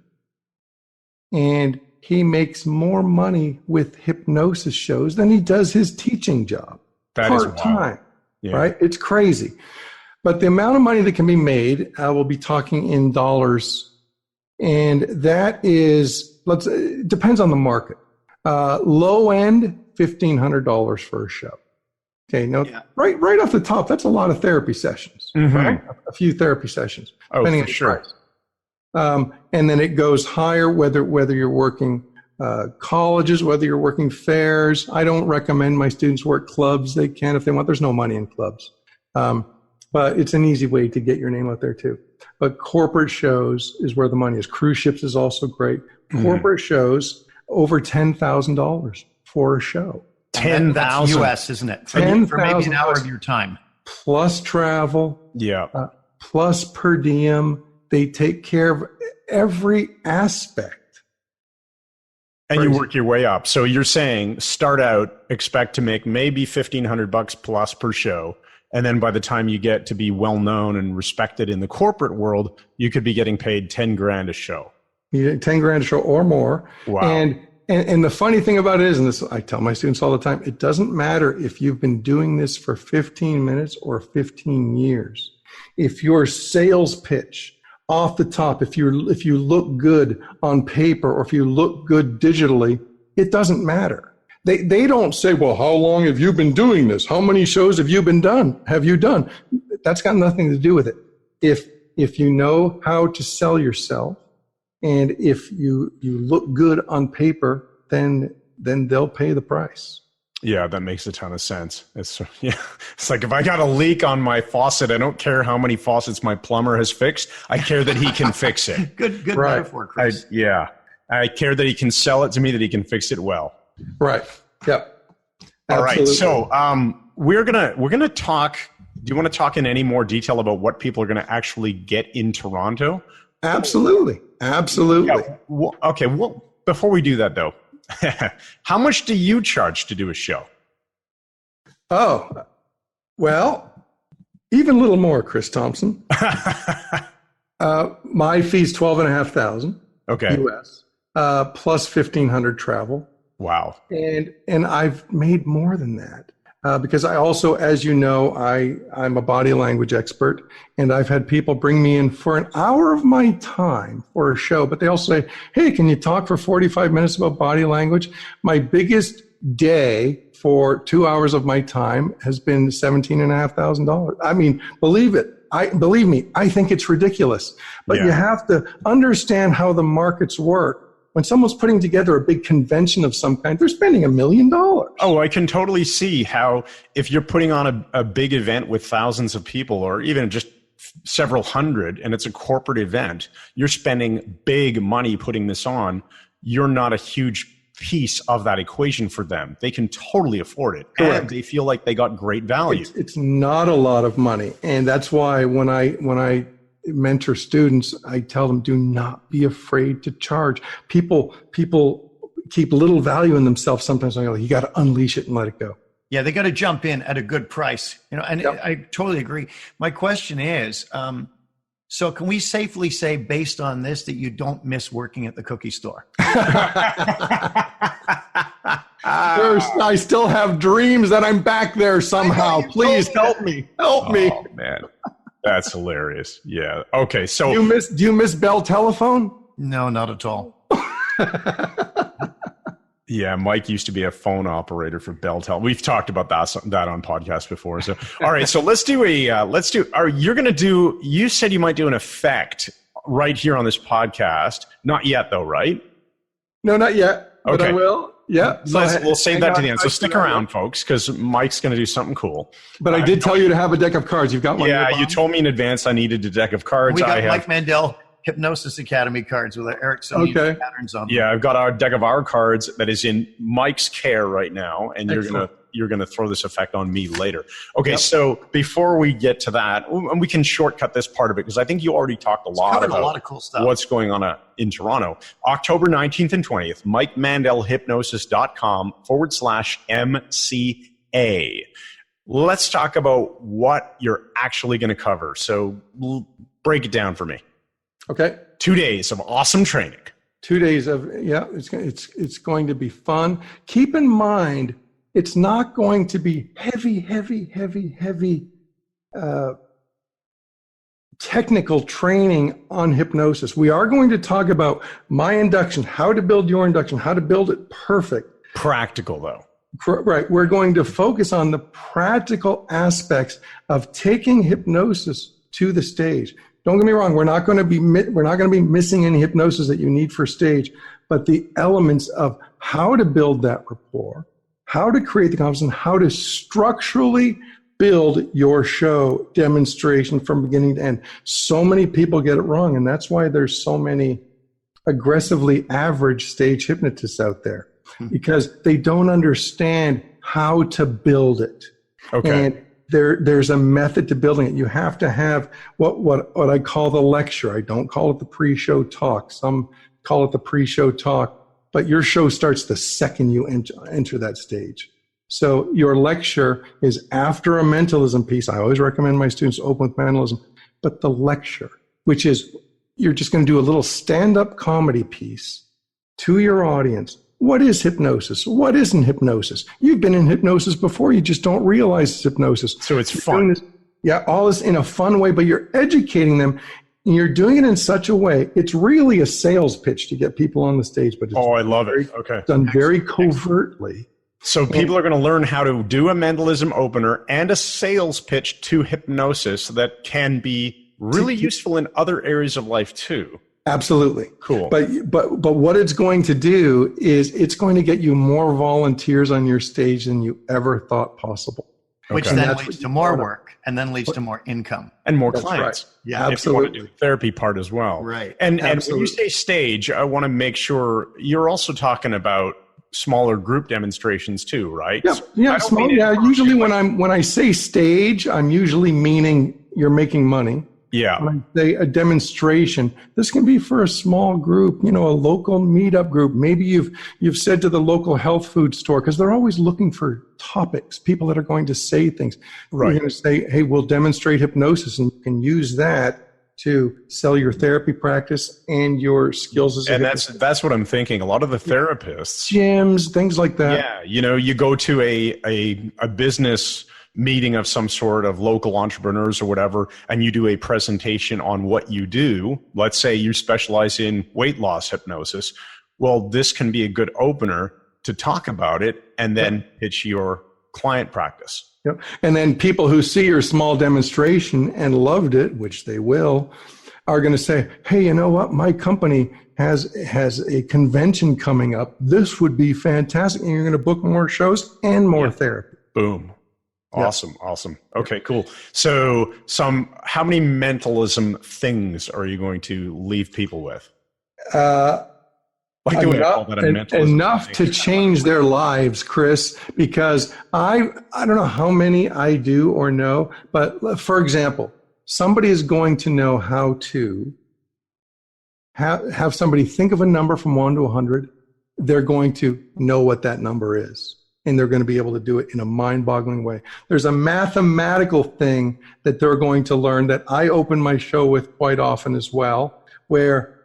[SPEAKER 3] and he makes more money with hypnosis shows than he does his teaching job.
[SPEAKER 1] That is
[SPEAKER 3] part-time. right? It's crazy. But the amount of money that can be made, we'll be talking in dollars, and that is, it depends on the market. Low end, $1,500 for a show. Okay, now right off the top, that's a lot of therapy sessions, right? A few therapy sessions, depending on the price. And then it goes higher, whether you're working colleges, whether you're working fairs. I don't recommend my students work clubs. They can if they want. There's no money in clubs. But it's an easy way to get your name out there too. But corporate shows is where the money is. Cruise ships is also great. Corporate shows, over $10,000 for a show.
[SPEAKER 2] 10,000. That's US, isn't it? For maybe an hour of your time.
[SPEAKER 3] Plus travel.
[SPEAKER 1] Yeah.
[SPEAKER 3] Plus per diem. They take care of every aspect.
[SPEAKER 1] And you work your way up. So you're saying start out, expect to make maybe $1,500 plus per show. And then by the time you get to be well known and respected in the corporate world, you could be getting paid 10 grand a show.
[SPEAKER 3] You get 10 grand a show or more.
[SPEAKER 1] Wow.
[SPEAKER 3] And the funny thing about it is, and this I tell my students all the time, it doesn't matter if you've been doing this for 15 minutes or 15 years. If your sales pitch off the top, if you look good on paper or if you look good digitally, it doesn't matter. They don't say, well, how long have you been doing this? How many shows have you done? That's got nothing to do with it. If you know how to sell yourself, and if you look good on paper, then they'll pay the price.
[SPEAKER 1] Yeah, that makes a ton of sense. It's like if I got a leak on my faucet, I don't care how many faucets my plumber has fixed. I care that he can fix it.
[SPEAKER 2] Good metaphor, Chris.
[SPEAKER 1] I care that he can sell it to me, that he can fix it well.
[SPEAKER 3] Right. Yep.
[SPEAKER 1] All right. So we're gonna talk. Do you want to talk in any more detail about what people are going to actually get in Toronto?
[SPEAKER 3] Absolutely.
[SPEAKER 1] Yeah, okay. Well, before we do that, though, how much do you charge to do a show?
[SPEAKER 3] Oh, well, even a little more, Chris Thompson. My fee's $12,500.
[SPEAKER 1] Okay.
[SPEAKER 3] US, plus 1,500 travel.
[SPEAKER 1] Wow.
[SPEAKER 3] And I've made more than that. Because I also, as you know, I'm a body language expert, and I've had people bring me in for an hour of my time for a show, but they also say, hey, can you talk for 45 minutes about body language? My biggest day for 2 hours of my time has been $17,500. I mean, believe me, I think it's ridiculous, but you have to understand how the markets work. When someone's putting together a big convention of some kind, they're spending $1 million.
[SPEAKER 1] Oh, I can totally see how if you're putting on a big event with thousands of people or even just several hundred and it's a corporate event, you're spending big money putting this on. You're not a huge piece of that equation for them. They can totally afford it.
[SPEAKER 3] Correct.
[SPEAKER 1] And they feel like they got great value.
[SPEAKER 3] It's not a lot of money. And that's why when I mentor students, I tell them, do not be afraid to charge. People keep little value in themselves. Sometimes I go, you got to unleash it and let it go.
[SPEAKER 2] Yeah, they got to jump in at a good price. And I totally agree. My question is, so can we safely say, based on this, that you don't miss working at the cookie store?
[SPEAKER 3] I still have dreams that I'm back there somehow. Please help me. Help me.
[SPEAKER 1] Oh, man. That's hilarious. Yeah. Okay. So
[SPEAKER 3] do you miss Bell Telephone?
[SPEAKER 2] No, not at all.
[SPEAKER 1] Yeah, Mike used to be a phone operator for Bell Tel. We've talked about that on podcast before. So, all right. So you said you might do an effect right here on this podcast. Not yet though, right?
[SPEAKER 3] No, not yet. But
[SPEAKER 1] Okay.
[SPEAKER 3] I will. Yeah.
[SPEAKER 1] We'll save that to the end. So stick around, folks, because Mike's going to do something cool.
[SPEAKER 3] But I did tell you to have a deck of cards. You've got one.
[SPEAKER 1] Yeah, you told me in advance I needed a deck of cards.
[SPEAKER 2] We got Mike Mandel Hypnosis Academy cards with Eric Sony patterns on them.
[SPEAKER 1] Yeah, I've got our deck of our cards that is in Mike's care right now, and you're gonna throw this effect on me later. Okay, so before we get to that, and we can shortcut this part of it because I think you already talked a lot about
[SPEAKER 2] of cool stuff.
[SPEAKER 1] What's going on in Toronto. October 19th and 20th, MikeMandelHypnosis.com/MCA. Let's talk about what you're actually going to cover. So break it down for me.
[SPEAKER 3] Okay.
[SPEAKER 1] 2 days of awesome training.
[SPEAKER 3] 2 days of, it's going to be fun. Keep in mind, it's not going to be heavy technical training on hypnosis. We are going to talk about my induction, how to build your induction, how to build it perfect.
[SPEAKER 1] Practical, though.
[SPEAKER 3] Right. We're going to focus on the practical aspects of taking hypnosis to the stage. Don't get me wrong. We're not going to be missing any hypnosis that you need for stage, but the elements of how to build that rapport, how to create the confidence, and how to structurally build your show demonstration from beginning to end. So many people get it wrong, and that's why there's so many aggressively average stage hypnotists out there, because they don't understand how to build it.
[SPEAKER 1] Okay.
[SPEAKER 3] And there's a method to building it. You have to have what I call the lecture. I don't call it the pre-show talk. Some call it the pre-show talk, but your show starts the second you enter that stage. So your lecture is after a mentalism piece. I always recommend my students open with mentalism, but the lecture, which is you're just going to do a little stand-up comedy piece to your audience. What is hypnosis? What isn't hypnosis? You've been in hypnosis before. You just don't realize it's hypnosis.
[SPEAKER 1] So it's fun.
[SPEAKER 3] All this in a fun way, but you're educating them. And you're doing it in such a way. It's really a sales pitch to get people on the stage. But it's
[SPEAKER 1] I love it. Okay.
[SPEAKER 3] Done very covertly.
[SPEAKER 1] So people are going to learn how to do a mentalism opener and a sales pitch to hypnosis that can be really useful in other areas of life too.
[SPEAKER 3] Absolutely.
[SPEAKER 1] Cool.
[SPEAKER 3] But what it's going to do is it's going to get you more volunteers on your stage than you ever thought possible.
[SPEAKER 2] Which then leads to more work, and then leads to more income.
[SPEAKER 1] And more clients.
[SPEAKER 3] Right.
[SPEAKER 2] Yeah,
[SPEAKER 3] absolutely.
[SPEAKER 1] If you want to do the therapy part as well.
[SPEAKER 2] Right.
[SPEAKER 1] And when you say stage, I want to make sure you're also talking about smaller group demonstrations too, right?
[SPEAKER 3] Yeah, small. Yeah, usually when I say stage, I'm usually meaning you're making money.
[SPEAKER 1] Yeah.
[SPEAKER 3] When I say a demonstration, this can be for a small group, a local meetup group. Maybe you've said to the local health food store, because they're always looking for topics, people that are going to say things.
[SPEAKER 1] Right.
[SPEAKER 3] You're going to say, hey, we'll demonstrate hypnosis, and you can use that to sell your therapy practice and your skills as a hypnotist.
[SPEAKER 1] And that's what I'm thinking. A lot of the therapists,
[SPEAKER 3] gyms, things like that.
[SPEAKER 1] Yeah, you go to a business meeting of some sort of local entrepreneurs or whatever, and you do a presentation on what you do. Let's say you specialize in weight loss hypnosis. Well, this can be a good opener to talk about it and then pitch your client practice.
[SPEAKER 3] Yep. And then people who see your small demonstration and loved it, which they will, are going to say, hey, you know what? My company has a convention coming up. This would be fantastic. And you're going to book more shows and more therapy.
[SPEAKER 1] Boom. Awesome. Okay, cool. So how many mentalism things are you going to leave people with?
[SPEAKER 3] Enough to change their lives, Chris, because I don't know how many I do or know, but for example, somebody is going to know how to have somebody think of a number from 1 to 100. They're going to know what that number is, and they're going to be able to do it in a mind-boggling way. There's a mathematical thing that they're going to learn that I open my show with quite often as well, where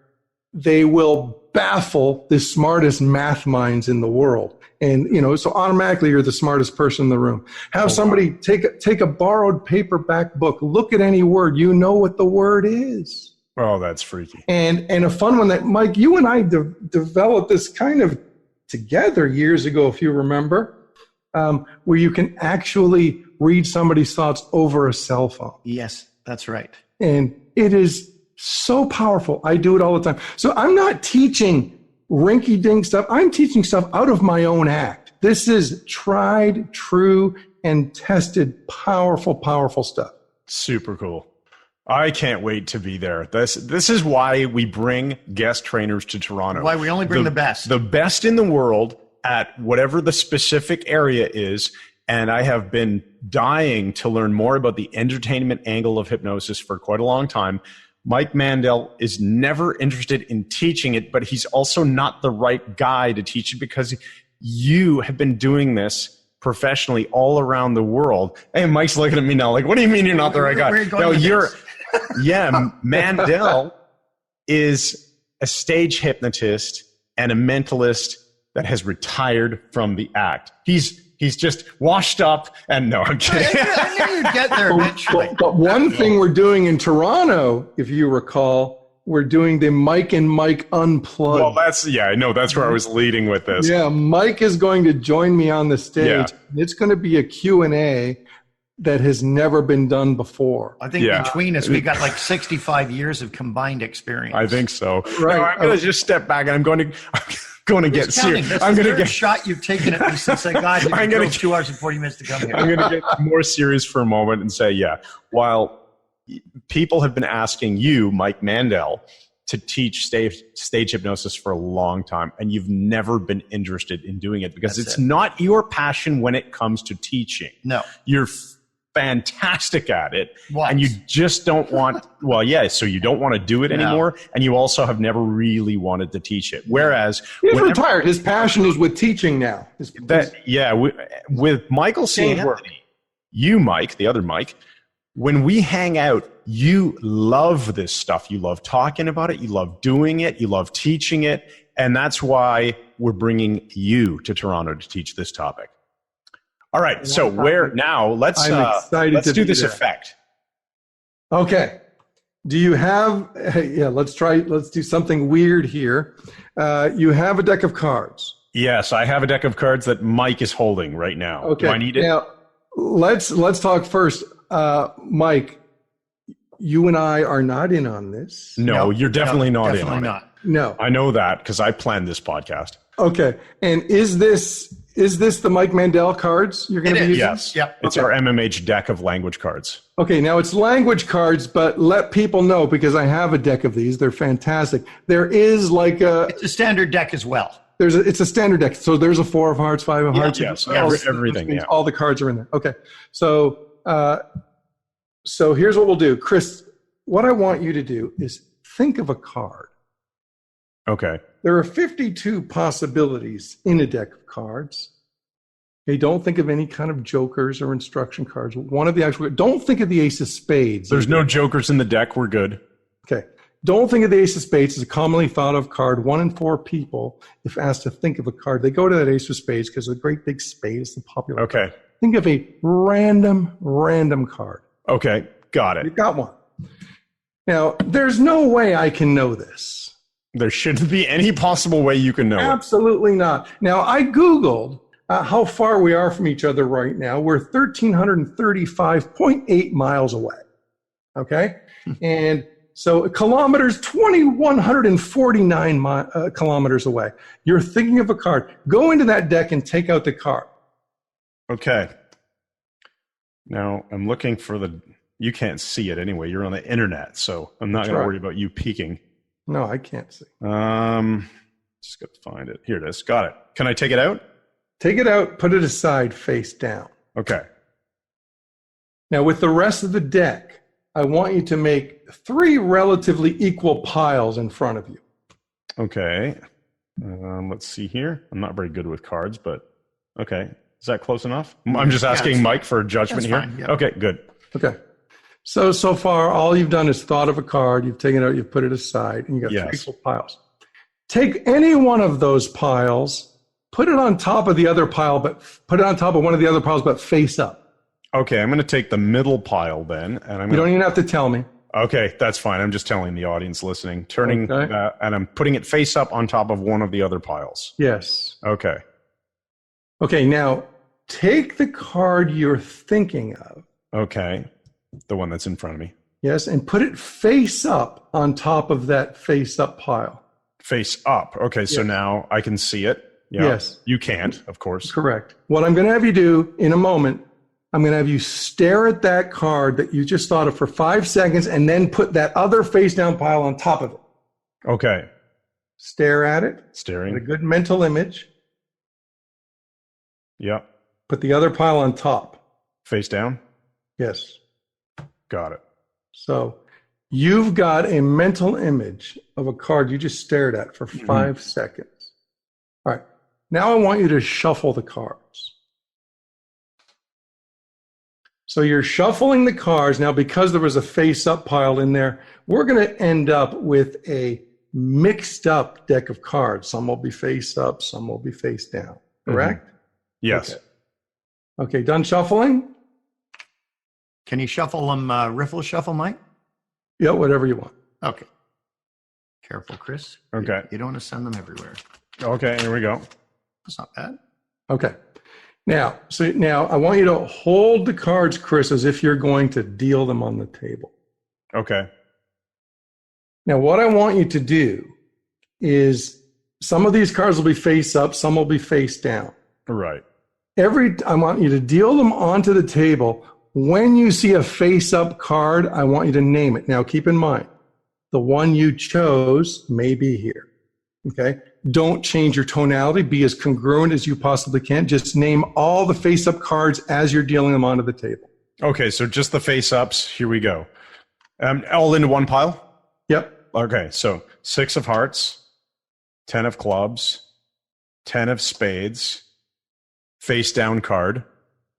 [SPEAKER 3] they will baffle the smartest math minds in the world. And, so automatically you're the smartest person in the room. Have somebody take a borrowed paperback book, look at any word, you know what the word is.
[SPEAKER 1] Oh, that's freaky.
[SPEAKER 3] And a fun one that, Mike, you and I developed this kind of together years ago, if you remember, where you can actually read somebody's thoughts over a cell phone.
[SPEAKER 2] Yes, that's right.
[SPEAKER 3] And it is so powerful. I do it all the time. So I'm not teaching rinky-dink stuff. I'm teaching stuff out of my own act. This is tried, true, and tested, powerful stuff.
[SPEAKER 1] Super cool. I can't wait to be there. This is why we bring guest trainers to Toronto.
[SPEAKER 2] Why we only bring the best.
[SPEAKER 1] The best in the world at whatever the specific area is. And I have been dying to learn more about the entertainment angle of hypnosis for quite a long time. Mike Mandel is never interested in teaching it, but he's also not the right guy to teach it because you have been doing this professionally all around the world. Hey, Mike's looking at me now like, what do you mean you're not the right guy? Mandel is a stage hypnotist and a mentalist that has retired from the act. He's He's just washed up and no, I'm kidding.
[SPEAKER 2] I knew you'd get there eventually.
[SPEAKER 3] But one thing we're doing in Toronto, if you recall, we're doing the Mike and Mike Unplugged.
[SPEAKER 1] Well, I know that's where I was leading with this.
[SPEAKER 3] Yeah, Mike is going to join me on the stage.
[SPEAKER 1] Yeah.
[SPEAKER 3] It's going to be a Q&A that has never been done before.
[SPEAKER 2] I think between us, we got like 65 years of combined experience.
[SPEAKER 1] I think so.
[SPEAKER 3] Right.
[SPEAKER 1] No, I'm going to just step back and I'm going to get serious.
[SPEAKER 2] That's
[SPEAKER 1] I'm
[SPEAKER 2] the
[SPEAKER 1] going to
[SPEAKER 2] third
[SPEAKER 1] get
[SPEAKER 2] shot you've taken at me since I got here.
[SPEAKER 1] I'm
[SPEAKER 2] It
[SPEAKER 1] gonna
[SPEAKER 2] drove 2 hours and 40 minutes to come here.
[SPEAKER 1] I'm going to get more serious for a moment and say, while people have been asking you, Mike Mandel, to teach stage hypnosis for a long time, and you've never been interested in doing it because it's not your passion when it comes to teaching.
[SPEAKER 2] No.
[SPEAKER 1] You're fantastic at it,
[SPEAKER 2] What?
[SPEAKER 1] and you just don't want, so you don't want to do it anymore, and you also have never really wanted to teach it. Whereas
[SPEAKER 3] He's retired. His passion is with teaching now.
[SPEAKER 1] With Michael C. Anthony, you, Mike, the other Mike, when we hang out, you love this stuff. You love talking about it. You love doing it. You love teaching it. And that's why we're bringing you to Toronto to teach this topic. All right. So let's do this effect.
[SPEAKER 3] Okay. Do you have, let's do something weird here. You have a deck of cards.
[SPEAKER 1] Yes, I have a deck of cards that Mike is holding right now.
[SPEAKER 3] Okay.
[SPEAKER 1] Do I need it?
[SPEAKER 3] Now, let's talk first. Mike, you and I are not in on this.
[SPEAKER 1] No, you're definitely not in on it.
[SPEAKER 3] No.
[SPEAKER 1] I know that because I planned this podcast.
[SPEAKER 3] Okay. And is this the Mike Mandel cards you're going to be using?
[SPEAKER 1] Yes. Yep. It's our MMH deck of language cards.
[SPEAKER 3] Okay. Now it's language cards, but let people know because I have a deck of these. They're fantastic. There is it's
[SPEAKER 2] a standard deck as well.
[SPEAKER 3] It's a standard deck. So there's a 4 of hearts, 5 of hearts.
[SPEAKER 1] Yes. Everything. Yeah.
[SPEAKER 3] All the cards are in there. Okay. So here's what we'll do. Chris, what I want you to do is think of a card.
[SPEAKER 1] Okay.
[SPEAKER 3] There are 52 possibilities in a deck of cards. Okay, don't think of any kind of jokers or instruction cards. Don't think of the ace of spades.
[SPEAKER 1] There's no jokers in the deck. We're good.
[SPEAKER 3] Okay. Don't think of the ace of spades as a commonly thought of card. 1 in 4 people, if asked to think of a card, they go to that ace of spades because the great big spade is the popular card. Think of a random card.
[SPEAKER 1] Okay, got it.
[SPEAKER 3] You got one. Now, there's no way I can know this.
[SPEAKER 1] There shouldn't be any possible way you can know
[SPEAKER 3] Absolutely not. Now, I Googled how far we are from each other right now. We're 1,335.8 miles away. Okay? And so kilometers, 2,149 kilometers away. You're thinking of a card. Go into that deck and take out the card.
[SPEAKER 1] Okay. Now, I'm looking for you can't see it anyway. You're on the internet, so I'm not going to worry about you peeking.
[SPEAKER 3] No, I can't see.
[SPEAKER 1] Just got to find it. Here it is. Got it. Can I take it out?
[SPEAKER 3] Take it out, put it aside, face down.
[SPEAKER 1] Okay.
[SPEAKER 3] Now, with the rest of the deck, I want you to make 3 relatively equal piles in front of you.
[SPEAKER 1] Okay. Let's see here. I'm not very good with cards, but okay. Is that close enough? I'm just asking Mike for judgment here.
[SPEAKER 2] Fine, yeah.
[SPEAKER 1] Okay, good.
[SPEAKER 3] Okay. So far, all you've done is thought of a card, you've taken it out, you've put it aside, and you got 3 equal piles. Take any one of those piles, put it on top of the other pile, but put it on top of one of the other piles, but face up.
[SPEAKER 1] Okay, I'm going to take the middle pile then. And
[SPEAKER 3] you don't even have to tell me.
[SPEAKER 1] Okay, that's fine. I'm just telling the audience listening. Turning that, and I'm putting it face up on top of one of the other piles.
[SPEAKER 3] Yes.
[SPEAKER 1] Okay.
[SPEAKER 3] Okay, now take the card you're thinking of.
[SPEAKER 1] Okay, the one that's in front of me.
[SPEAKER 3] Yes, and put it face up on top of that face up pile.
[SPEAKER 1] Face up. Okay, so now I can see it. Yeah.
[SPEAKER 3] Yes.
[SPEAKER 1] You can't, of course.
[SPEAKER 3] Correct. What I'm going to have you do in a moment, I'm going to have you stare at that card that you just thought of for 5 seconds and then put that other face down pile on top of it.
[SPEAKER 1] Okay.
[SPEAKER 3] Stare at it.
[SPEAKER 1] Staring.
[SPEAKER 3] Get a good mental image.
[SPEAKER 1] Yep.
[SPEAKER 3] Put the other pile on top.
[SPEAKER 1] Face down?
[SPEAKER 3] Yes.
[SPEAKER 1] Got it.
[SPEAKER 3] So you've got a mental image of a card you just stared at for 5 seconds. All right. Now I want you to shuffle the cards. So you're shuffling the cards. Now, because there was a face-up pile in there, we're going to end up with a mixed-up deck of cards. Some will be face-up, some will be face-down. Correct?
[SPEAKER 1] Yes.
[SPEAKER 3] Okay. Okay, done shuffling?
[SPEAKER 2] Can you shuffle them, riffle shuffle, Mike?
[SPEAKER 3] Yeah, whatever you want.
[SPEAKER 2] Okay. Careful, Chris.
[SPEAKER 1] Okay.
[SPEAKER 2] You don't want to send them everywhere.
[SPEAKER 1] Okay, here we go.
[SPEAKER 2] That's not bad.
[SPEAKER 3] Okay. Now I want you to hold the cards, Chris, as if you're going to deal them on the table.
[SPEAKER 1] Okay.
[SPEAKER 3] Now, what I want you to do is some of these cards will be face up, some will be face down.
[SPEAKER 1] Right.
[SPEAKER 3] I want you to deal them onto the table. When you see a face up card, I want you to name it. Now, keep in mind, the one you chose may be here. Okay. Don't change your tonality. Be as congruent as you possibly can. Just name all the face up cards as you're dealing them onto the table.
[SPEAKER 1] Okay. So just the face ups. Here we go. All into one pile.
[SPEAKER 3] Yep.
[SPEAKER 1] Okay. So 6 of hearts, 10 of clubs, 10 of spades, face down card.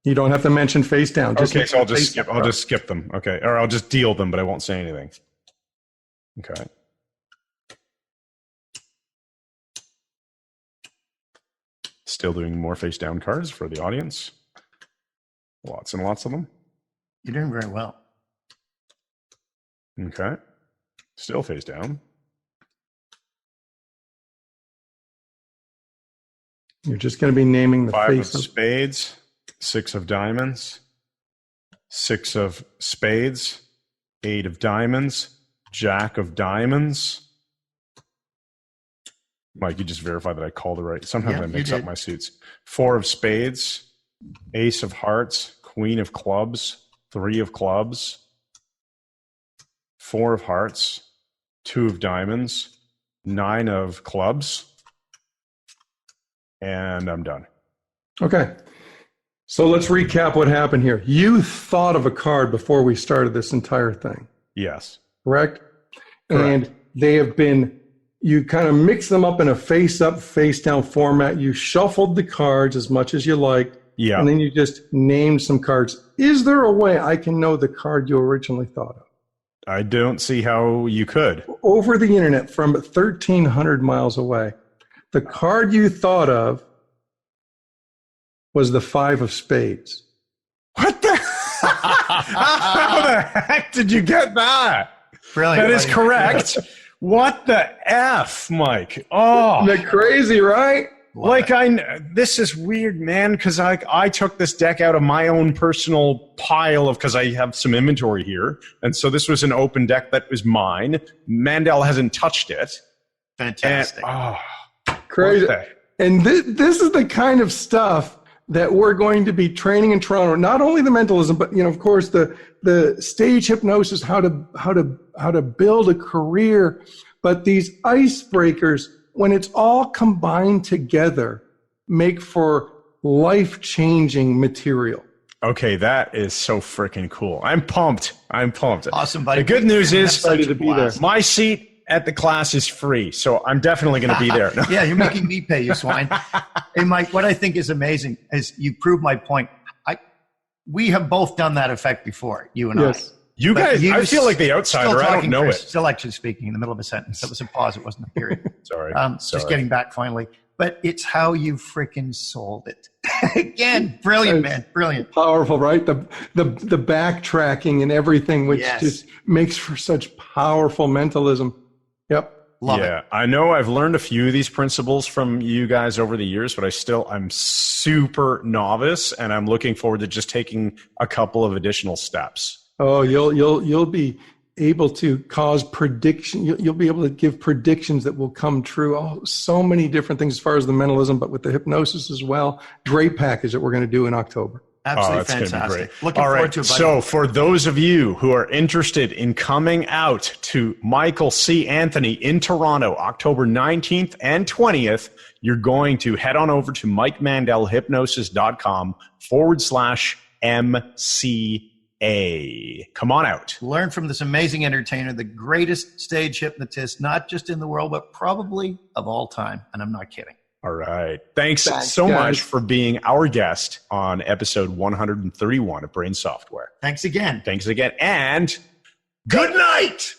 [SPEAKER 3] You don't have to mention face down.
[SPEAKER 1] Okay. So I'll just skip them. Okay. Or I'll just deal them, but I won't say anything. Okay. Still doing more face down cards for the audience. Lots and lots of them.
[SPEAKER 2] You're doing very well.
[SPEAKER 1] Okay. Still face down.
[SPEAKER 3] You're just going to be naming the
[SPEAKER 1] 5
[SPEAKER 3] face
[SPEAKER 1] of spades, 6 of diamonds, 6 of spades, 8 of diamonds, Jack of diamonds. Mike, you just verify that I called it right. Sometimes I mix up my suits. 4 of spades, ace of hearts, queen of clubs, 3 of clubs, 4 of hearts, 2 of diamonds, 9 of clubs, and I'm done.
[SPEAKER 3] Okay. So let's recap what happened here. You thought of a card before we started this entire thing.
[SPEAKER 1] Yes.
[SPEAKER 3] Correct? And they have been, you kind of mix them up in a face up, face down format. You shuffled the cards as much as you like.
[SPEAKER 1] Yeah.
[SPEAKER 3] And then you just named some cards. Is there a way I can know the card you originally thought of?
[SPEAKER 1] I don't see how you could.
[SPEAKER 3] Over the internet from 1,300 miles away, the card you thought of was the 5 of spades.
[SPEAKER 1] What the? How the heck did you get that?
[SPEAKER 2] Brilliant.
[SPEAKER 1] That is correct. What the F, Mike? Oh,
[SPEAKER 3] Isn't that crazy, right?
[SPEAKER 1] This is weird, man, because I took this deck out of my own personal pile of, because I have some inventory here. And so this was an open deck that was mine. Mandel hasn't touched it.
[SPEAKER 2] Fantastic.
[SPEAKER 3] Crazy. And this is the kind of stuff that we're going to be training in Toronto. Not only the mentalism, but of course the stage hypnosis, how to build a career. But these icebreakers, when it's all combined together, make for life-changing material.
[SPEAKER 1] Okay, that is so freaking cool. I'm pumped.
[SPEAKER 2] Awesome, buddy.
[SPEAKER 1] The good news is
[SPEAKER 3] Excited to be there.
[SPEAKER 1] my seat at the class is free, so I'm definitely going to be there.
[SPEAKER 2] Yeah, you're making me pay, you swine. Hey, Mike, what I think is amazing is you prove my point. We have both done that effect before, you and
[SPEAKER 3] Yes.
[SPEAKER 1] You guys, I feel like the outsider. I don't know it.
[SPEAKER 2] Still actually speaking in the middle of a sentence. That was a pause. It wasn't a period.
[SPEAKER 1] Sorry.
[SPEAKER 2] Just getting back finally. But it's how you freaking sold it. Again, brilliant, man. Brilliant.
[SPEAKER 3] Powerful, right? The backtracking and everything, which just makes for such powerful mentalism. Yep.
[SPEAKER 2] Love it.
[SPEAKER 1] I know I've learned a few of these principles from you guys over the years, but I'm super novice, and I'm looking forward to just taking a couple of additional steps.
[SPEAKER 3] Oh, you'll be able to cause prediction. You'll be able to give predictions that will come true. Oh, so many different things as far as the mentalism, but with the hypnosis as well. Great package that we're going to do in October.
[SPEAKER 2] Absolutely
[SPEAKER 1] fantastic.
[SPEAKER 2] fantastic. Looking forward to it, buddy.
[SPEAKER 1] So for those of you who are interested in coming out to Michael C. Anthony in Toronto, October 19th and 20th, you're going to head on over to MikeMandelHypnosis.com/MCA. Come on out.
[SPEAKER 2] Learn from this amazing entertainer, the greatest stage hypnotist, not just in the world, but probably of all time. And I'm not kidding.
[SPEAKER 1] All right. Thanks so
[SPEAKER 3] guys.
[SPEAKER 1] much for being our guest on episode 131 of Brain Software.
[SPEAKER 2] Thanks again.
[SPEAKER 1] And good night.